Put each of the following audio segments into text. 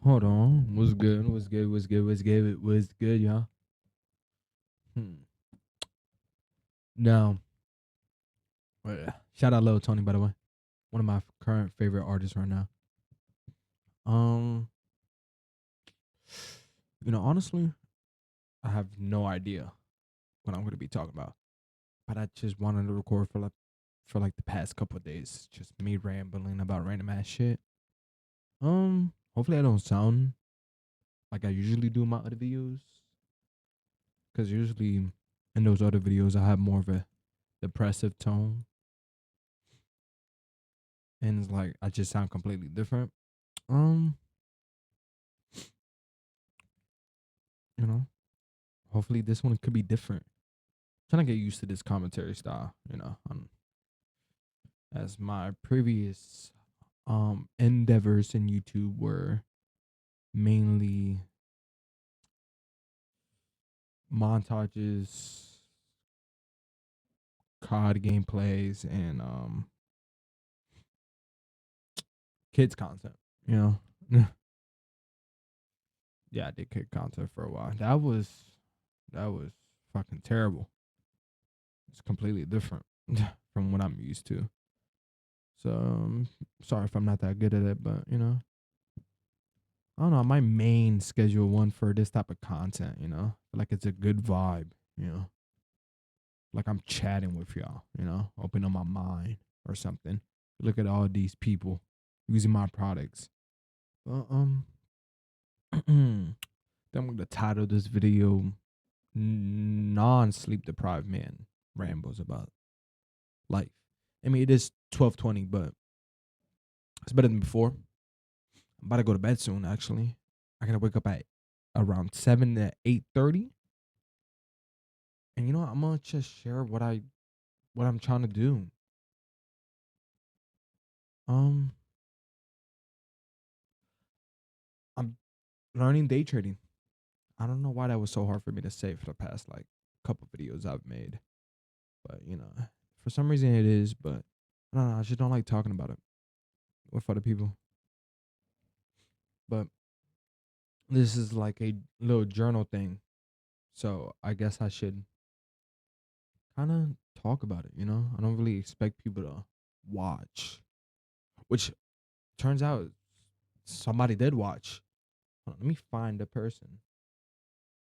Hold on. What's good? What's good? What's good? What's good? What's good, y'all? Hmm. Now, shout out Lil Tony, by the way. One of my current favorite artists right now. Um, honestly, I have no idea what I'm going to be talking about, but I just wanted to record for like the past couple of days, just me rambling about random ass shit. Hopefully I don't sound like I usually do in my other videos, because usually in those other videos I have more of a depressive tone, and it's like I just sound completely different. Um, you know, hopefully this one could be different. Trying to get used to this commentary style, as my previous endeavors in YouTube were mainly montages, COD gameplays, and kids content. You know, yeah, I did kid content for a while. That was fucking terrible. It's completely different from what I'm used to. So sorry if I'm not that good at it, but I don't know. My main schedule one for this type of content, like it's a good vibe, you know, like I'm chatting with y'all, open up my mind or something. Look at all these people using my products. Well, then I'm gonna title this video "Non-Sleep Deprived Man Rambles About Life." I mean, it is 12:20, but it's better than before. I'm about to go to bed soon. Actually, I gotta wake up at around 7 to 8:30. And I'm gonna just share what I'm trying to do. Um, I'm learning day trading. I don't know why that was so hard for me to say for the past like couple videos I've made, but for some reason it is. But I don't know. I just don't like talking about it with other people. But this is like a little journal thing, so I guess I should kind of talk about it. I don't really expect people to watch, which turns out somebody did watch. Hold on, let me find the person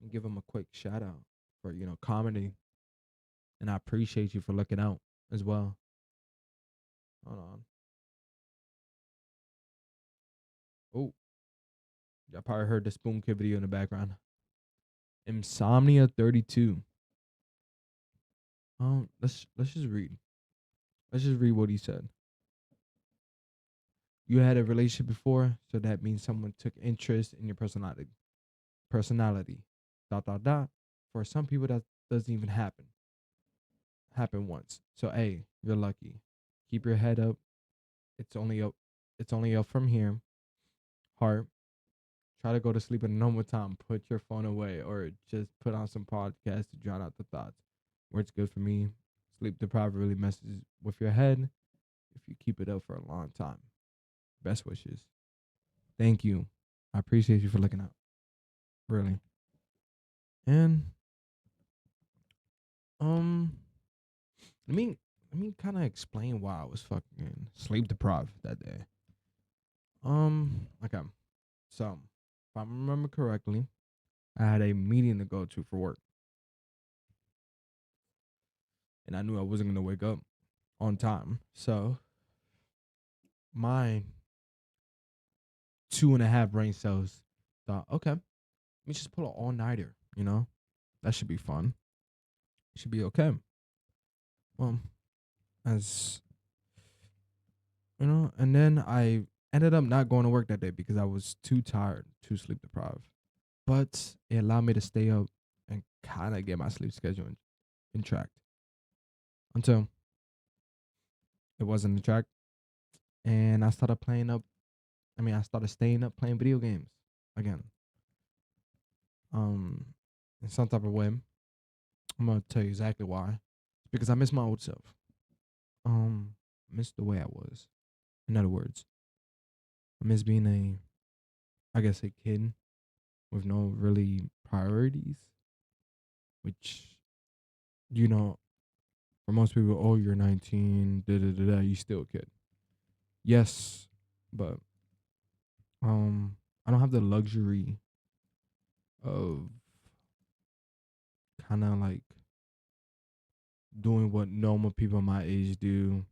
and give them a quick shout out for comedy, and I appreciate you for looking out as well. Hold on. Oh, y'all probably heard the Spoon Kid video in the background. Insomnia 32. Let's just read. Let's just read what he said. You had a relationship before, so that means someone took interest in your personality. Personality. Dot dot dot. For some people that doesn't even happen. Happen once. So hey, you're lucky. Keep your head up. It's only up. It's only up from here. Heart. Try to go to sleep at a normal time. Put your phone away or just put on some podcasts to drown out the thoughts. Works good for me. Sleep deprived really messes with your head if you keep it up for a long time. Best wishes. Thank you. I appreciate you for looking out. Really. And um let me kind of explain why I was fucking sleep deprived that day. Okay. So, if I remember correctly, I had a meeting to go to for work, and I knew I wasn't gonna wake up on time. So my 2.5 brain cells thought, okay, let me just pull an all nighter. That should be fun. Should be okay. Well, as and then I ended up not going to work that day because I was too tired, too sleep deprived. But it allowed me to stay up and kind of get my sleep schedule in track until it wasn't in track, and I started playing up. I mean, I started staying up playing video games again. Um, in some type of way, I'm gonna tell you exactly why. It's because I miss my old self. Miss the way I was. In other words, I miss being I guess, a kid with no really priorities, which, you know, for most people, oh, you're 19, da da da da, you still a kid. Yes, but I don't have the luxury of kind of like doing what normal people my age do.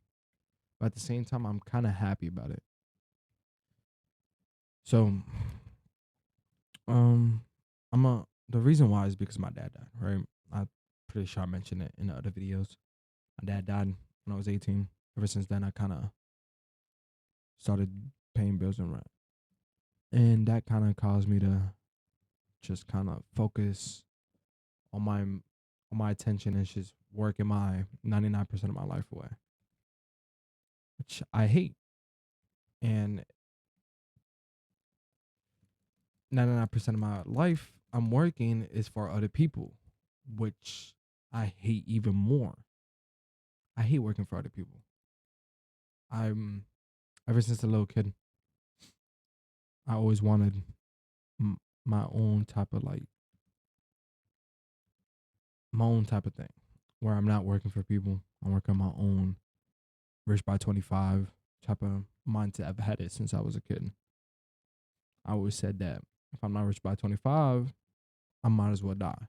But at the same time, I'm kind of happy about it. So, um, the reason why is because my dad died, right? I'm pretty sure I mentioned it in the other videos. My dad died when I was 18. Ever since then, I kind of started paying bills and rent. And that kind of caused me to just kind of focus on my attention and just working my 99% of my life away, which I hate. And 99% of my life I'm working is for other people, which I hate even more. I hate working for other people. I'm Ever since a little kid, I always wanted my own type of my own type of thing where I'm not working for people. I'm working on my own, rich by 25 type of mindset. I've had it since I was a kid. I always said that if I'm not rich by 25, I might as well die.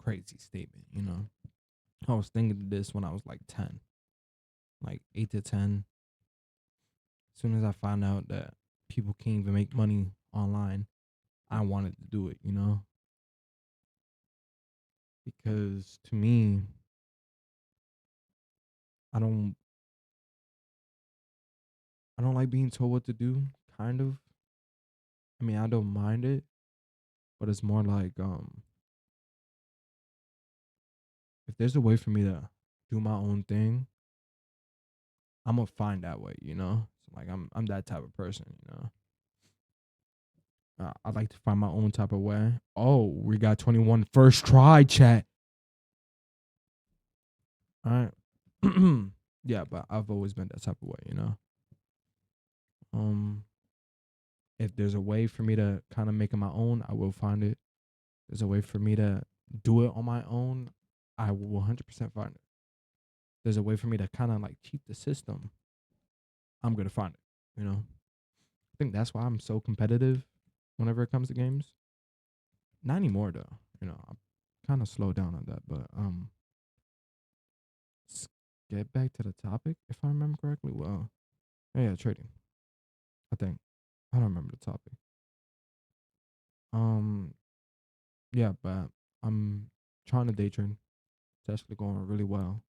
Crazy statement, you know. I was thinking this when I was like 10, like 8 to 10. As soon as I found out that people can't even make money online, I wanted to do it, you know? Because to me, I don't I don't like being told what to do, kind of. I mean, I don't mind it, but it's more like if there's a way for me to do my own thing, I'm gonna find that way, you know? So like I'm that type of person, you know. I like to find my own type of way. Oh, we got 21 first try, chat. All right. Yeah, but I've always been that type of way, you know. Um, if there's a way for me to kind of make it my own, I will find it. There's a way for me to do it on my own, I will 100% find it. There's a way for me to kind of like cheat the system, I'm gonna find it. You know, I think that's why I'm so competitive whenever it comes to games. Not anymore though. You know, I'm kind of slowed down on that, but let's get back to the topic if I remember correctly. Well, yeah, trading. I think I don't remember the topic. Um, yeah, but I'm trying to day trade. It's actually going really well.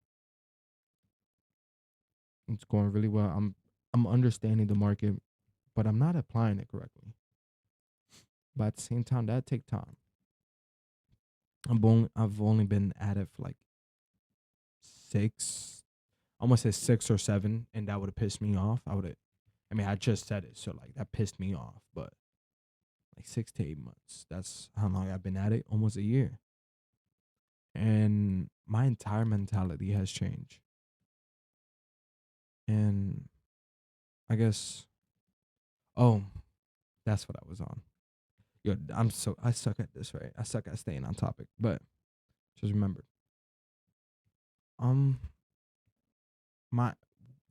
It's going really well. I'm understanding the market, but I'm not applying it correctly. But at the same time, that take time. I've only been at it for like six, almost say 6 or 7, and that would have pissed me off. I mean, I just said it, so like that pissed me off. But like 6 to 8 months, that's how long I've been at it, almost a year. And my entire mentality has changed. And I guess, oh, that's what I was on. Yo, I suck at this, right? I suck at staying on topic. But just remember, um, my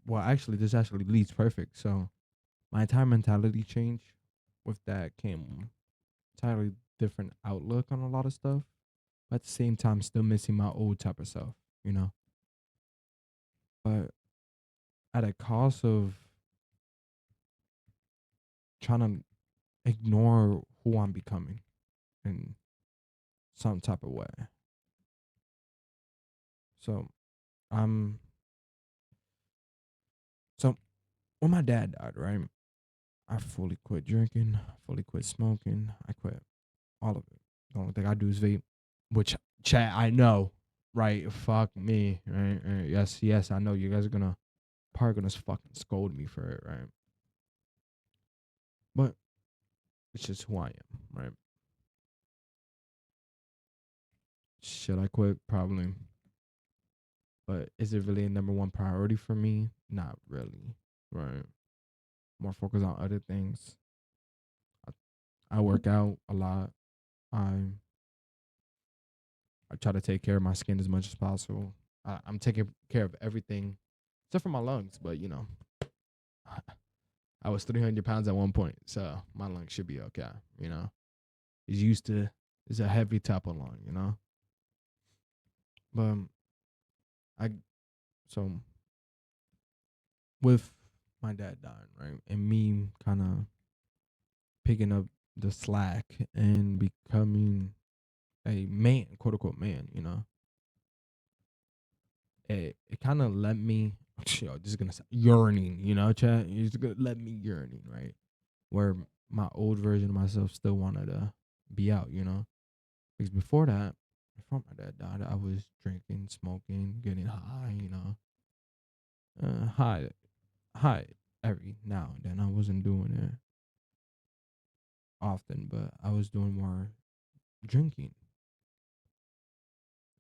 well, actually, this actually leads perfect. So my entire mentality changed. With that came entirely different outlook on a lot of stuff. But at the same time, still missing my old type of self, you know. But at a cost of trying to ignore who I'm becoming in some type of way. So I'm so when my dad died, right? I fully quit drinking, fully quit smoking. I quit all of it. The only thing I do is vape, which chat I know, right? Fuck me, right? Yes, yes, I know you guys are probably gonna fucking scold me for it, right? But it's just who I am, right? Should I quit? Probably. But is it really a number one priority for me? Not really. right? More focused on other things. I work out a lot. I I try to take care of my skin as much as possible. I'm taking care of everything except for my lungs, but I was 300 pounds at one point, so my lungs should be okay. It's used to it's a heavy type of lung. But I so with my dad dying, right, and me kind of picking up the slack and becoming a man, quote unquote man, it kind of let me, this is gonna sound yearning, chat. It's gonna let me yearning, right? Where my old version of myself still wanted to be out, because before that, before my dad died, I was drinking, smoking, getting high, high, high every now and then. I wasn't doing it often, but I was doing more drinking.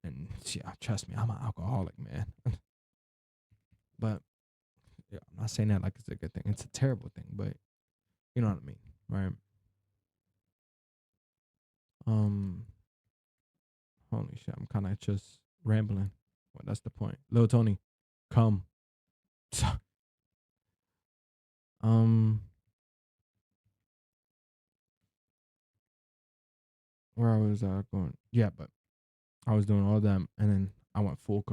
And yeah, trust me, I'm an alcoholic, man. But yeah, I'm not saying that like it's a good thing. It's a terrible thing, but you know what I mean, right? Um, Holy shit, I'm kind of just rambling. Well, that's the point. Lil Tony, come. um, where I was going? Yeah, but I was doing all them, and then I went full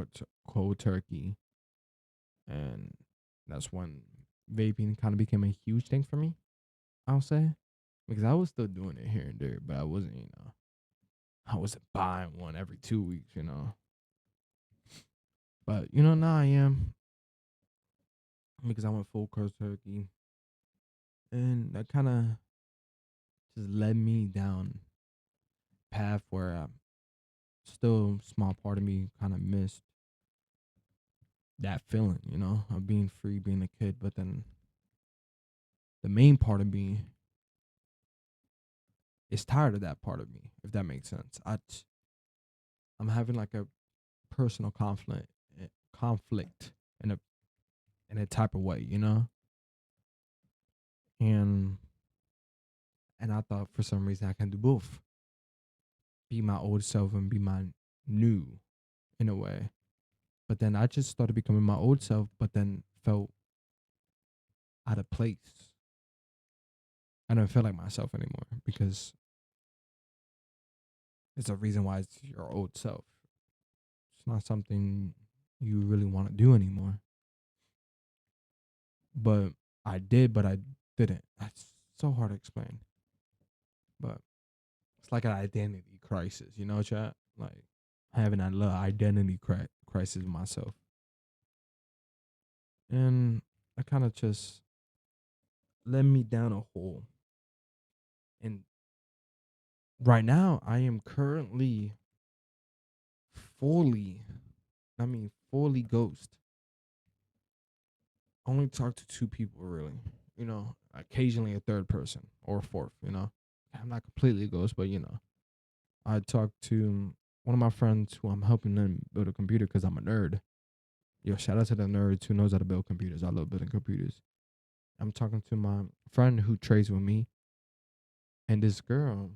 cold turkey, and that's when vaping kind of became a huge thing for me. I'll say because I was still doing it here and there, but I wasn't, I wasn't buying one every 2 weeks, But now I am because I went full cold turkey, and that kind of just led me down path where still small part of me kind of missed that feeling, of being free, being a kid. But then the main part of me is tired of that part of me, if that makes sense. I'm having like a personal conflict in a type of way, and I thought for some reason I can do both, be my old self and be my new in a way. But then I just started becoming my old self, but then felt out of place. I don't feel like myself anymore because it's a reason why it's your old self. It's not something you really want to do anymore. But I did, but I didn't. It's so hard to explain. But it's like an identity crisis, chat? Like having a little identity crisis with myself. And I kind of just led me down a hole. And right now, I am currently fully, fully ghost. Only talk to two people really. Occasionally a third person or a fourth. I'm not completely a ghost, but I talked to one of my friends who I'm helping them build a computer because I'm a nerd. Yo, shout out to the nerds who knows how to build computers. I love building computers. I'm talking to my friend who trades with me, and this girl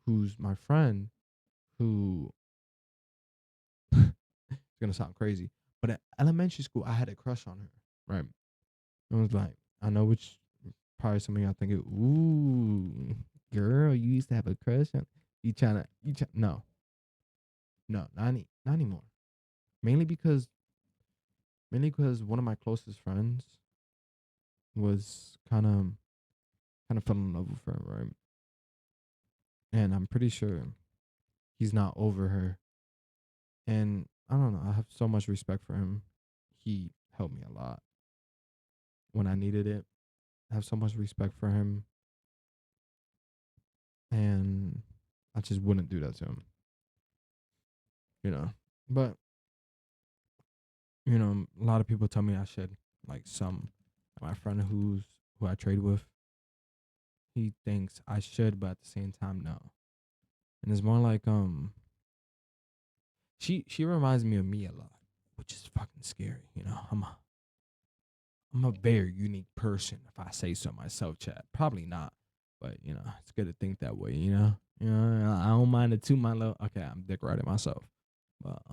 who's my friend who it's gonna sound crazy, but at elementary school I had a crush on her. Right. I was like, I know which probably some of y'all thinking, ooh, girl, you used to have a crush on no, no, not anymore. Mainly because one of my closest friends was kind of fell in love with her, right? And I'm pretty sure he's not over her. And I don't know, I have so much respect for him. He helped me a lot when I needed it. I have so much respect for him, and I just wouldn't do that to him, you know. But a lot of people tell me I should. Like my friend who I trade with, he thinks I should, but at the same time, no. And it's more like she reminds me of me a lot, which is fucking scary. I'm I'm a very unique person if I say so myself, chat. Probably not. But it's good to think that way, you know? I don't mind it too my little okay, I'm dick riding myself. But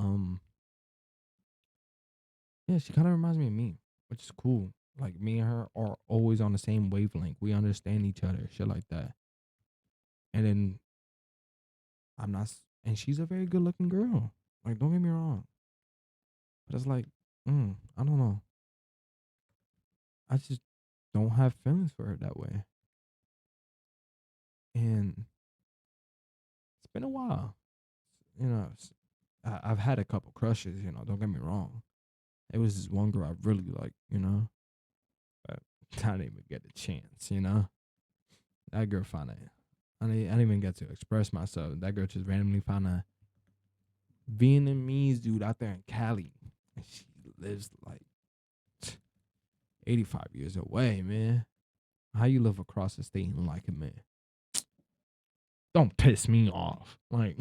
yeah, she kinda reminds me of me, which is cool. Like me and her are always on the same wavelength. We understand each other, shit like that. And then I'm not and she's a very good looking girl. Like don't get me wrong. But it's like, I don't know. I just don't have feelings for her that way. And it's been a while. You know, I've had a couple crushes, don't get me wrong. It was this one girl I really liked. But I didn't even get a chance. That girl found it. I didn't even get to express myself. That girl just randomly found a Vietnamese dude out there in Cali. And she lives like 85 years away, man. How you live across the state and like it, man? Don't piss me off. Like,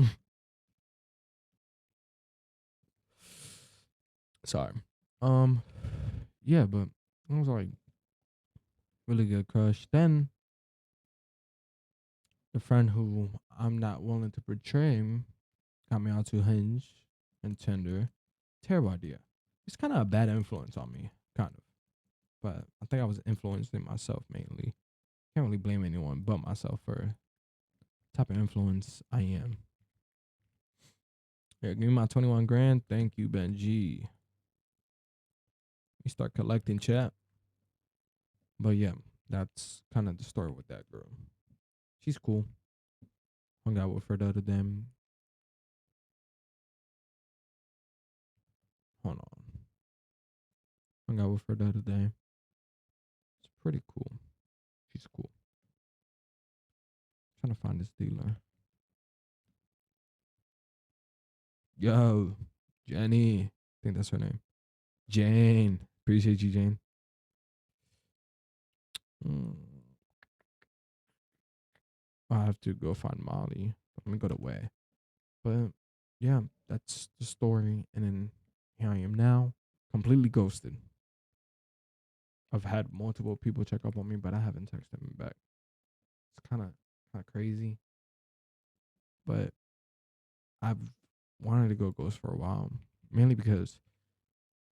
sorry. Um, yeah, but I was like really good crush. Then the friend who I'm not willing to portray got me onto Hinge and Tinder. Terrible idea. It's kind of a bad influence on me, kind of. But I think I was influencing myself mainly. Can't really blame anyone but myself for the type of influence I am. Here, give me my 21 grand. Thank you, Benji. We start collecting chat. But yeah, that's kind of the story with that girl. She's cool. Hung out with her the other day. Hold on. Hung out with her the other day. It's pretty cool. She's cool. Trying to find this dealer. Yo, Jenny. I think that's her name. Jane. Appreciate you, Jane. Mm. I have to go find Molly. Let me go to Way. But yeah, that's the story. And then here I am now, completely ghosted. I've had multiple people check up on me, but I haven't texted them back. It's kind of crazy. But I've wanted to go ghost for a while, mainly because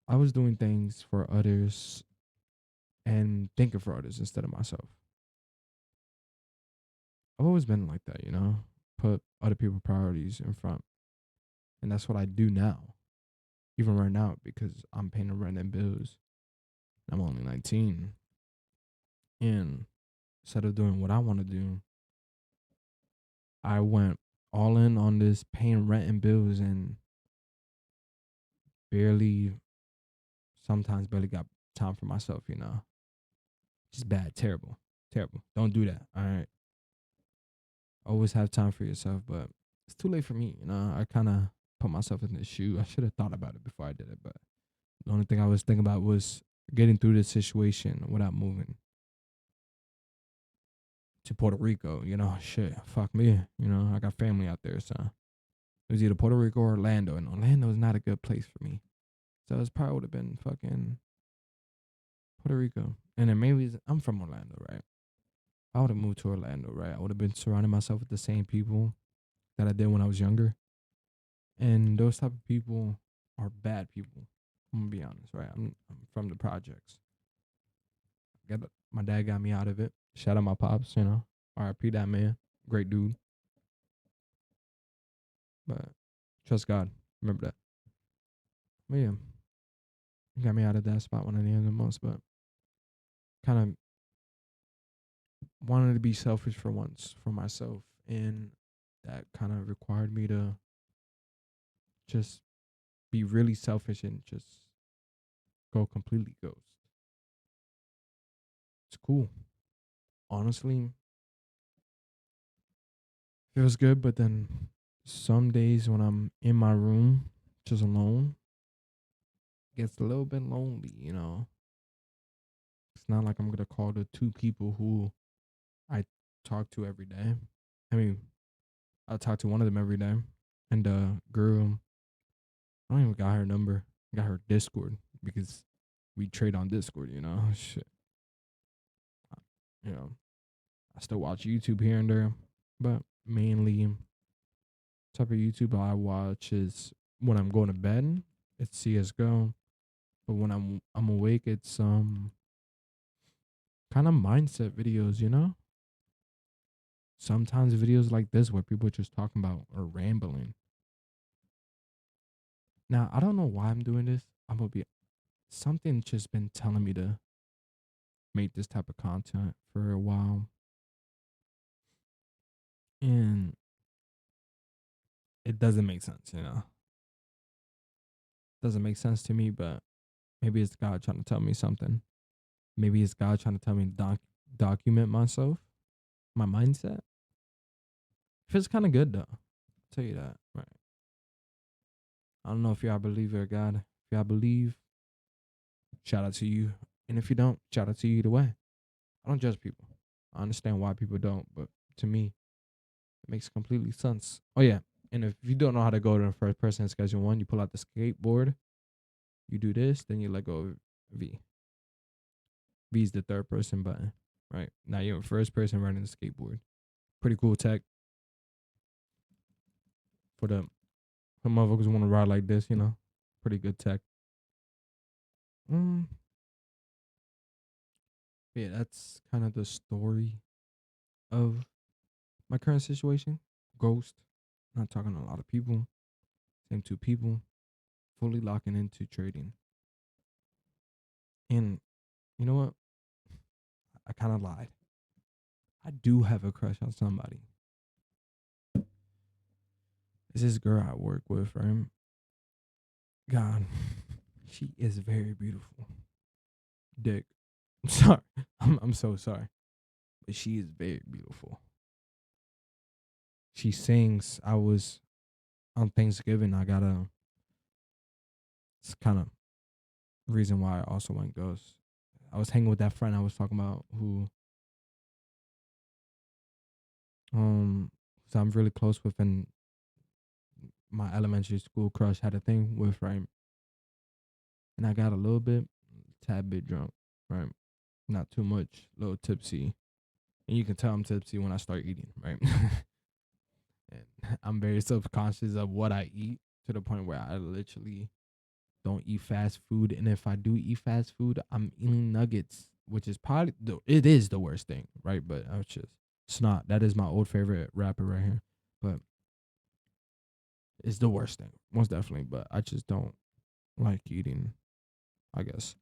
I was doing things for others and thinking for others instead of myself. I've always been like that. Put other people's priorities in front. And that's what I do now, even right now, because I'm paying the rent and bills. I'm only 19. And instead of doing what I want to do, I went all in on this paying rent and bills and barely, sometimes barely got time for myself. Just bad, terrible, terrible. Don't do that. All right. Always have time for yourself, but it's too late for me. I kind of put myself in this shoe. I should have thought about it before I did it, but the only thing I was thinking about was getting through this situation without moving to Puerto Rico. Shit, fuck me. I got family out there, so it was either Puerto Rico or Orlando, and Orlando is not a good place for me. So it probably would have been fucking Puerto Rico. And then maybe I'm from Orlando, right? I would have moved to Orlando, right? I would have been surrounding myself with the same people that I did when I was younger. And those type of people are bad people. I'm gonna be honest, right? I'm from the projects. My dad got me out of it. Shout out my pops. R.I.P. that man. Great dude. But trust God. Remember that. But yeah, he got me out of that spot when I needed the most. But kind of wanted to be selfish for once for myself. And that kind of required me to just be really selfish and just go completely ghost. It's cool. Honestly, feels good, but then some days when I'm in my room just alone, it gets a little bit lonely. It's not like I'm gonna call the two people who I talk to every day. I mean, I talk to one of them every day. And girl, I don't even got her number. I got her Discord because We trade on Discord, Shit. You know, I still watch YouTube here and there, but mainly type of YouTube I watch is when I'm going to bed, it's CS:GO. But when I'm awake, it's kind of mindset videos. Sometimes videos like this where people are just talking about or rambling. Now, I don't know why I'm doing this. I'm gonna be something just been telling me to make this type of content for a while. And it doesn't make sense. Doesn't make sense to me, but maybe it's God trying to tell me something. Maybe it's God trying to tell me to document myself, my mindset. Feels kind of good though. I'll tell you that. Right. I don't know if y'all believe or God. If y'all believe, shout out to you. And if you don't, shout out to you either way. I don't judge people. I understand why people don't, but to me, it makes completely sense. Oh yeah. And if you don't know how to go to the first person in schedule one, you pull out the skateboard, you do this, then you let go of V. V is the third person button. Right. Now you're in first person running the skateboard. Pretty cool tech for the for motherfuckers who want to ride like this. Pretty good tech. Mm, yeah, that's kind of the story of my current situation. Ghost. Not talking to a lot of people. Same two people. Fully locking into trading. And you know what? I kind of lied. I do have a crush on somebody. It's this girl I work with, right? God, she is very beautiful. Dick. I'm sorry. I'm so sorry. But she is very beautiful. She sings. I was on Thanksgiving. It's kind of reason why I also went ghost. I was hanging with that friend I was talking about who so I'm really close with, and my elementary school crush had a thing with, right? And I got a little bit, tad bit drunk, right? Not too much, a little tipsy. And you can tell I'm tipsy when I start eating, right? And I'm very self-conscious of what I eat to the point where I literally don't eat fast food. And if I do eat fast food, I'm eating nuggets, which is probably it is the worst thing, right? But it's not. That is my old favorite rapper right here. But it's the worst thing, most definitely. But I just don't like eating, I guess.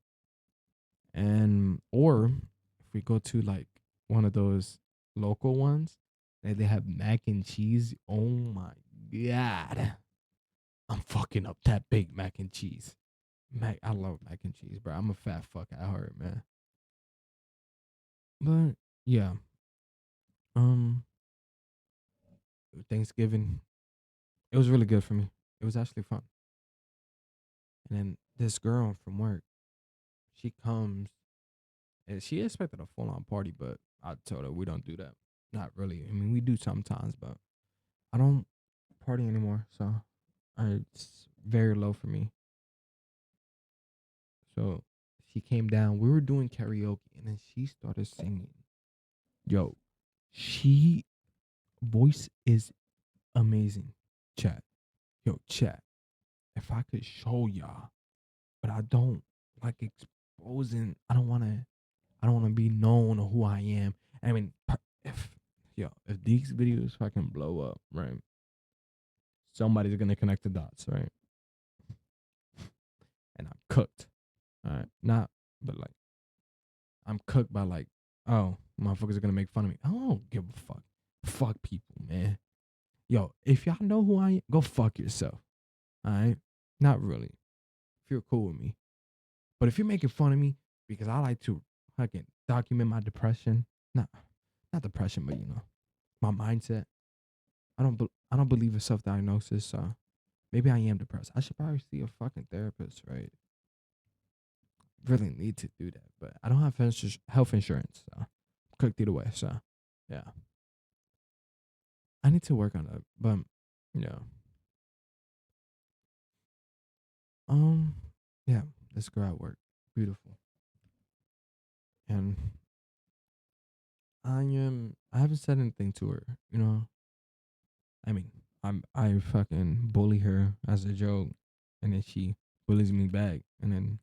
And or if we go to like one of those local ones, they have mac and cheese. Oh my god, I'm fucking up that big mac and cheese. I love mac and cheese, bro. I'm a fat fuck at heart, man. But yeah, um, Thanksgiving, it was really good for me. It was actually fun. And then this girl from work, she comes and she expected a full on party, but I told her we don't do that. Not really. I mean, we do sometimes, but I don't party anymore, so it's very low for me. So she came down. We were doing karaoke, and then she started singing. Yo, she voice is amazing. Chat, yo, chat. If I could show y'all, but I don't like exposing. I don't want to. I don't want to be known or who I am. I mean, if if these videos fucking blow up, right? Somebody's gonna connect the dots, right? And I'm cooked. All right, not, but like I'm cooked by like, oh, motherfuckers are gonna make fun of me. I don't give a fuck. Fuck people, man. Yo, if y'all know who I am, go fuck yourself. All right, not really. If you're cool with me, but if you're making fun of me because I like to fucking document my depression, not depression, but my mindset. I don't believe in self diagnosis. So maybe I am depressed. I should probably see a fucking therapist, right? Really need to do that, but I don't have health insurance. So cooked either way. So yeah, I need to work on that. But yeah, um, yeah, this girl at work. beautiful. And I haven't said anything to her, you know. I mean, I fucking bully her as a joke, and then she bullies me back, and then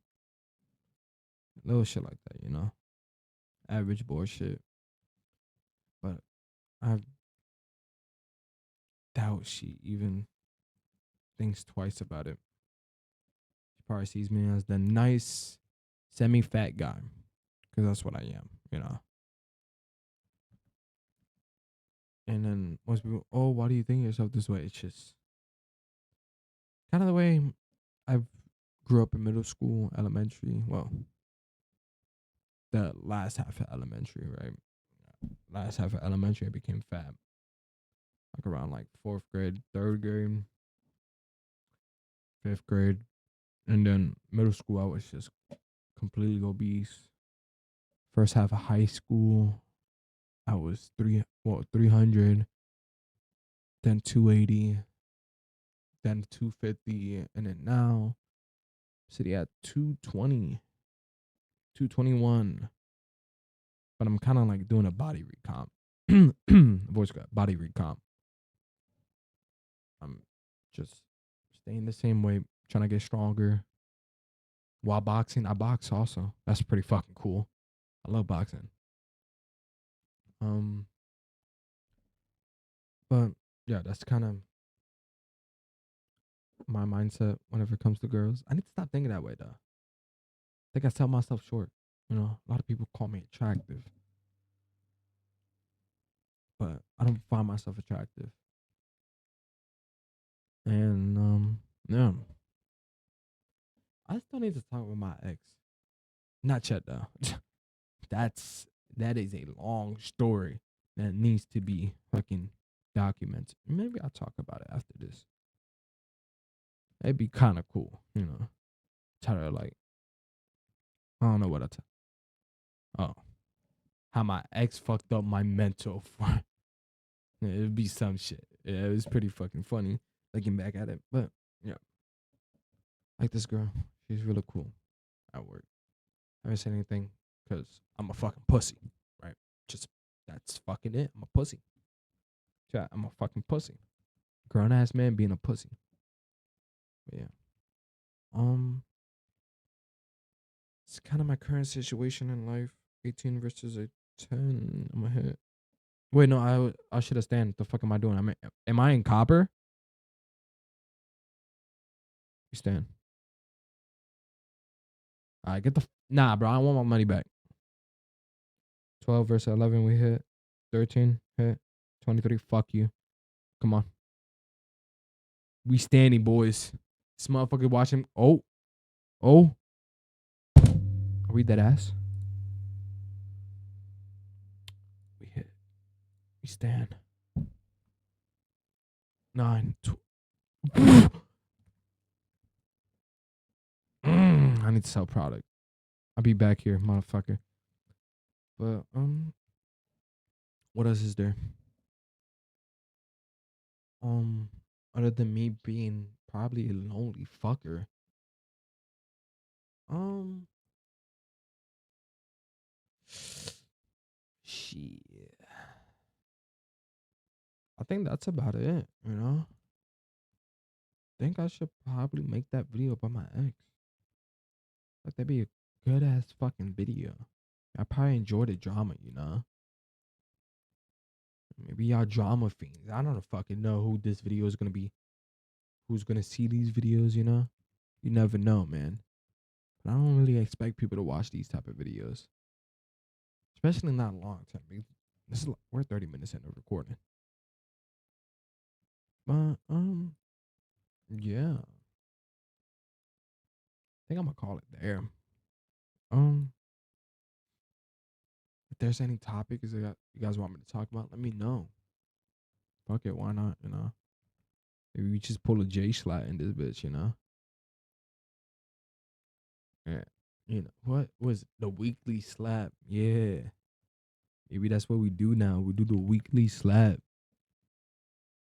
little shit like that, you know. Average bullshit. But I doubt she even thinks twice about it. She probably sees me as the nice, semi-fat guy, because that's what I am, you know. And then most people, oh, why do you think of yourself this way? It's just kind of the way I grew up in middle school, elementary. Well, the last half of elementary, right? Last half of elementary, I became fat. Like around like fourth grade, third grade, fifth grade, and then middle school, I was just completely obese. First half of high school, I was 300, then 280, then 250, and then now sitting at 220, 221. But I'm kind of like doing a body recomp. Voice got body recomp. I'm just staying the same way, trying to get stronger. While boxing, I box also. That's pretty fucking cool. I love boxing. Um, but yeah, that's kind of my mindset whenever it comes to girls. I need to stop thinking that way though. I think I sell myself short. You know, a lot of people call me attractive, but I don't find myself attractive. And yeah, I still need to talk with my ex. Not yet though. That's that is a long story that needs to be fucking documented. Maybe I'll talk about it after this. It'd be kind of cool, you know. Try to like, I don't know what I tell. Oh, how my ex fucked up my mental for. It'd be some shit. Yeah, it was pretty fucking funny looking back at it. But yeah, like this girl, she's really cool at work. I haven't said anything because I'm a fucking pussy, right? Just that's fucking it. I'm a pussy. Yeah, I'm a fucking pussy. Grown ass man being a pussy. But yeah. Um, it's kind of my current situation in life. 18 versus a 10. I'm gonna hit. Wait, no, I should have stand. The fuck am I doing? Am I in copper? You stand. All right, get the nah, bro. I want my money back. 12 versus 11, we hit. 13 hit. 23. Fuck you. Come on. We standing, boys. This motherfucker watching. Oh. Are we dead ass? We hit. We stand. 9. I need to sell product. I'll be back here, motherfucker. But what else is there? Um, other than me being probably a lonely fucker. Um, shit. I think that's about it. You know, think I should probably make that video about my ex. Like that'd be a good ass fucking video. I probably enjoy the drama. You know, maybe y'all drama fiends. I don't fucking know who this video is gonna be. Who's gonna see these videos? You know, you never know, man. But I don't really expect people to watch these type of videos, especially not long term. This is we're 30 minutes into recording. But yeah, I think I'm gonna call it there. Um, if there's any topics that you guys want me to talk about, let me know. Fuck it, why not? You know, maybe we just pull a J slot in this bitch. You know, yeah. You know what was the weekly slap? Yeah, maybe that's what we do now. We do the weekly slap,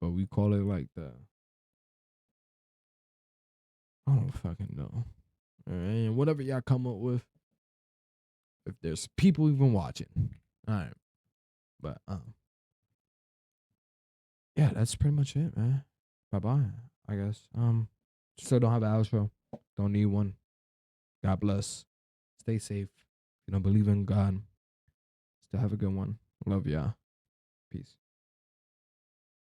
but we call it like the I don't fucking know. All right, whatever y'all come up with. if there's people even watching. All right. But yeah, that's pretty much it, man. Bye bye, I guess. Still don't have an outro. Don't need one. God bless. Stay safe. If you don't believe in God, still have a good one. Love y'all. Peace.